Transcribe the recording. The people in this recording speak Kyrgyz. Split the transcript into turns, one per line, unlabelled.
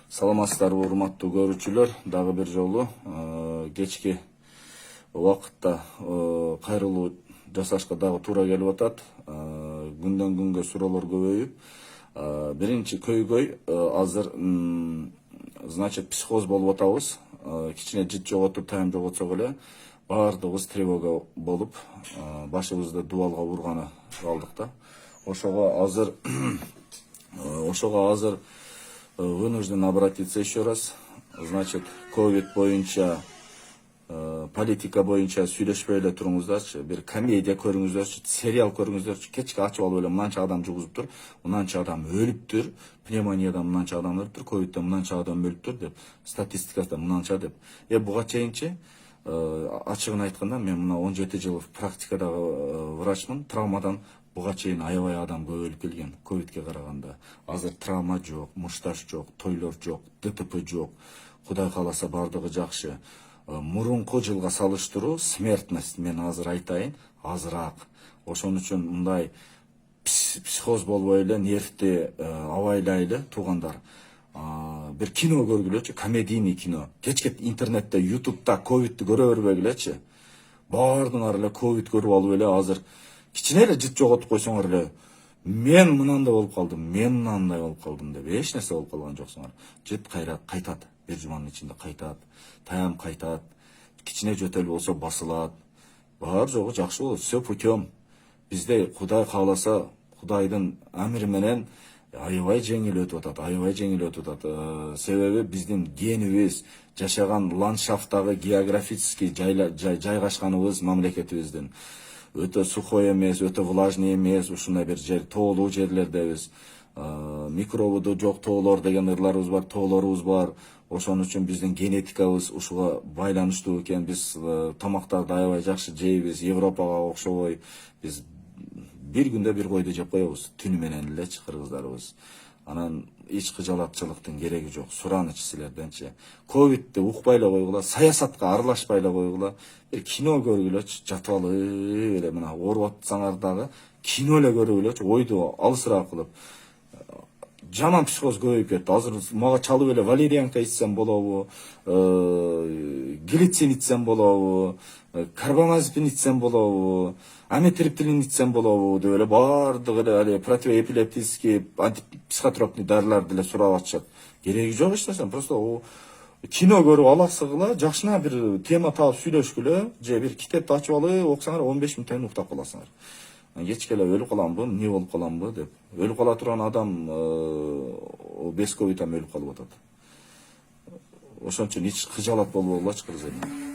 Саламатсыздарбы, урматтуу көрүүчүлөр. Дагы бир жолу кечки убакытта кайрылуу жасашка дагы туура келип атат. Күндөн күнгө суроолор көбөйүп, биринчи көйгөй азыр значит психоз болуп атабыз. Кичине жыт жоготуп, тайм жоготсок эле баардыгыбыз тревога болуп, башыбызды дубалга урганы калдык да. Ошого азыр вынужден обратиться еще раз. Значит, ковид боюнча, политика боюнча сүйлөшпөй эле туруңуздарчы, бир комедия көрүңүздөрчү, сериал көрүңүздөрчү. Кечке ачып алып эле мынанча адам жугузуптур, мынанча адам өлүптүр, пневмониядан мынанча адам өлүптүр, ковидден мынанча адам өлүптүр деп, статистикада мынанча деп. Буга чейинчи ачыгын айтканда мен мына 17 жыл практикадагы врачмын, травмадан буга чейин аябай адам көп өлүп келген ковидке караганда. Азыр травма жок, мушташ жок, тойлор жок, ДТП жок. Кудай кааласа бардыгы жакшы. Мурунку жылга салыштыруу смертность мен азыр айтайын азыраак. Ошон үчүн мындай психоз болбой эле, нервти абайлайлы туугандар. Бир кино көргүлөчү, комедийный кино. Кечке интернетте, ютубта ковидти көрө бербегилечи. Баардыгыңар эле ковид көрүп алып эле азыр кичине эле жыт жоготуп койсоңор эле мен мынандай болуп калдым, мен мынандай болуп калдым деп эч нерсе болуп калган жоксуңар. Жыт кайтат, бир жуманын ичинде кайтат, тайм кайтат, кичине жөтөл болсо басылат. Бар жогу жакшы болот, все путем. Бизде Кудай кааласа, Кудайдын амри менен аябай жеңил өтүп атат, себеби биздин генибиз, жашаган ландшафттагы географический жайгашканыбыз мамлекетибиздин өтө сухой эмес, өтө влажный эмес, ушундай бир жер, тоолуу жерлердебиз. Микробу жок тоолор деген ырларыбыз бар, тоолорубуз бар. Ошон үчүн биздин генетикабыз ушуга байланыштуу экен. Биз тамактарды аябай жакшы жейбиз, Европага окшобой. Биз бир күндө бир койду жеп коебуз, түнү менен элечи кыргыздарыбыз. Анан эч кыжалатчылыктын кереги жок. Сураныч силерденчи. Ковидти укпай эле койгула, саясатка аралашпай эле койгула. Бир кино көргүлөчү, жатып алып эле мына ооруп атсаңар дагы кино эле көргүлөчү, ойду алысыраак кылып. Жаман психоз көбөйүп кетти. Азыр мага чалып эле валерьянка ичсем болобу, глицин ичсем болобу, карбамазепин ичсем болобу, амитриптилин ичсем болобу деп эле баардыгы эле противоэпилептический, антипсихотропный дарыларды эле сурап атышат. Кереги жок эч нерсе. Просто кино көрүп аласыгыла, жакшына бир тема таап сүйлөшкүлө, же бир китепти ачып алып окусаңар 15 мүнөттөн уктап каласыңар. Кечке эле өлүп каламбы, эмне болуп каламбы деп. Өлүп кала турган адам без ковидтан өлүп калып атат. Ошон үчүн эч кыжалат болбогулачы кыргыз элине.